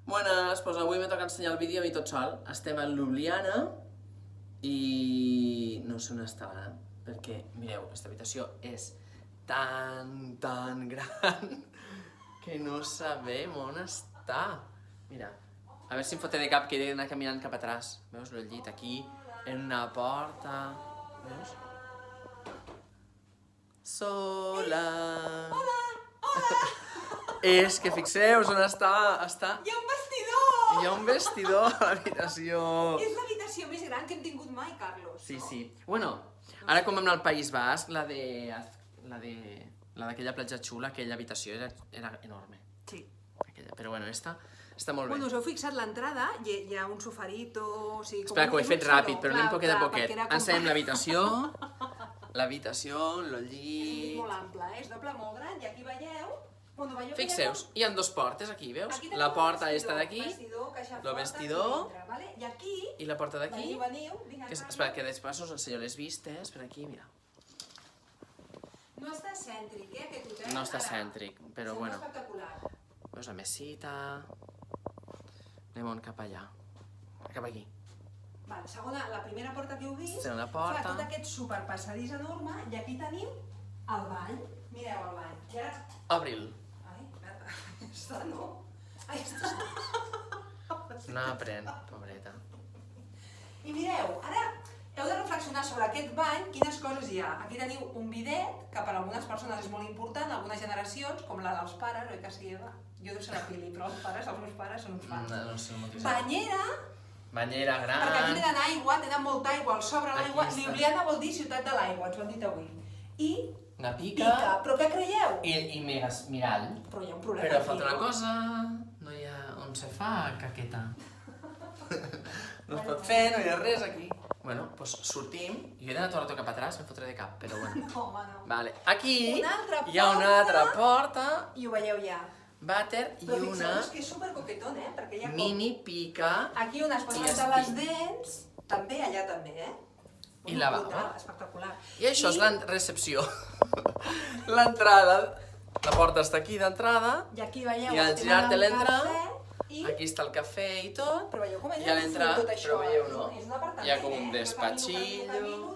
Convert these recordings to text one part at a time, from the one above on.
Buenas, doncs avui me toca ensenyar el vídeo a mi tot sol. Estem a Ljubljana i no sé on està l'Anna, perquè, mireu, aquesta habitació és tan gran que no sabem on està. Mira, a veure si em fotré de cap que he d'anar caminant cap atrás. Veus el llit aquí, en una porta... Veus? Sola... Hola! Hola! És que fixeu-vos on està... Hi ha un vestidor! Hi ha un vestidor a l'habitació. És l'habitació més gran que hem tingut mai, Carlos. Sí. Bueno, ara com vam anar al País Basc, la d'aquella platja xula, aquella habitació era enorme. Sí. Però bueno, està molt bé. Bueno, us heu fixat l'entrada? Hi ha un sofarito... O sigui, Espera, que ho he fet ràpid, però anem poquet a poquet. Ensenyem l'habitació, el llit... Molt ample, és doble molt gran, i aquí veieu... Fixeu-vos, hi ha dues portes aquí, veus? La porta està d'aquí, el vestidor, i aquí... i la porta d'aquí. Veniu, Espera, que després us ensenyo les vistes, per aquí, mira. No està cèntric, aquest hotel. No està cèntric, però bueno. Sembla espectacular. Veus la mesita... Anem cap allà. Cap aquí. Vale, segona, la primera porta que heu vist, Segona porta. fa tot aquest superpassadís enorme, i aquí tenim el bany. Mireu el bany. I ara... Obri'l. Ai, merda, està no. Ai, està... No aprèn, pobreta. I mireu, ara heu de reflexionar sobre aquest bany, quines coses hi ha. Aquí teniu un bidet, que per a algunes persones és molt important, algunes generacions, com la dels pares, oi que sí, Eva? Jo deu ser la Pili, però els meus pares són uns fans. No sé moltíssim. Banyera, Banyera perquè aquí gran. tenen aigua, tenen molta aigua, al sobre l'aigua. Aquí està. Ljubljana vol dir ciutat de l'aigua, ens ho han dit avui. I Una pica, pica. però què creieu? I mirall. Però hi ha un problema Però aquí, falta una no? cosa. No hi ha... On se fa caqueta? No es pot fer, no hi ha res aquí. Bueno, doncs sortim. Jo he d'anar tot el rato cap atrás, em fotré de cap, però bueno. No, home, no. Vale, aquí Una altra hi ha una altra porta, I ho veieu ja. vàter i Però una fixeu-vos que és supercoquetón, perquè hi ha com... mini pica Aquí on es pot I rentar espi- les dents, també, allà també, I lavabo. Espectacular. I això és la recepció. L'entrada, la porta està aquí d'entrada, I aquí veieu... I al tenen girar-te el l'entra, cafè i... aquí està el cafè i tot, Però veieu com i a l'entrar, tot això, però veieu, no? És un apartament, Hi ha com un Jo despatxillo, camino,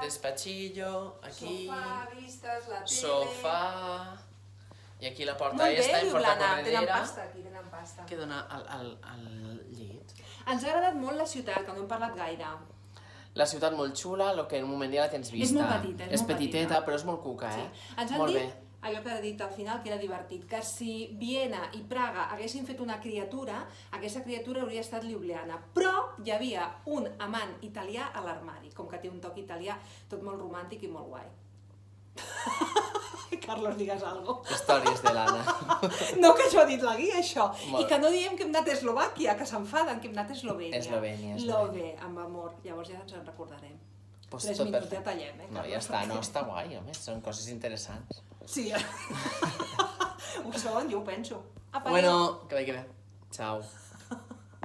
despatxillo, aquí, sofà, vistes, la tele... sofà, i aquí la porta Molt bé, esta en porta Ljubljana, tenen corredera, pasta aquí, tenen pasta. que dona al llit. Ens ha agradat molt la ciutat, que no hem parlat gaire. La ciutat molt xula, el que en un moment ja la tens vista. molt petita, és És molt petiteta, petita. però és molt cuca, eh? Ens han Molt dit, bé. allò que ha dit al final, que era divertit, que si Viena i Praga haguessin fet una criatura, aquesta criatura hauria estat Ljubljana. Però hi havia un amant italià a l'armari, com que té un toc italià, tot molt romàntic i molt guai. Carlos, digues algo. Històries de l'Anna. No, que això ha dit la guia, això. Molt. I que no diem que hem anat a Eslovàquia, que s'enfaden, que hem anat a Eslovènia. Eslovènia. Love, amb amor. Llavors ja ens en recordarem. Pues 3 tot minuts perfecte. ja tallem, No, ja Carlos? està, no, està guai, home, són coses interessants. Sí, ho són, jo ho penso. Apa, Bueno, que vagi bé. Ciao.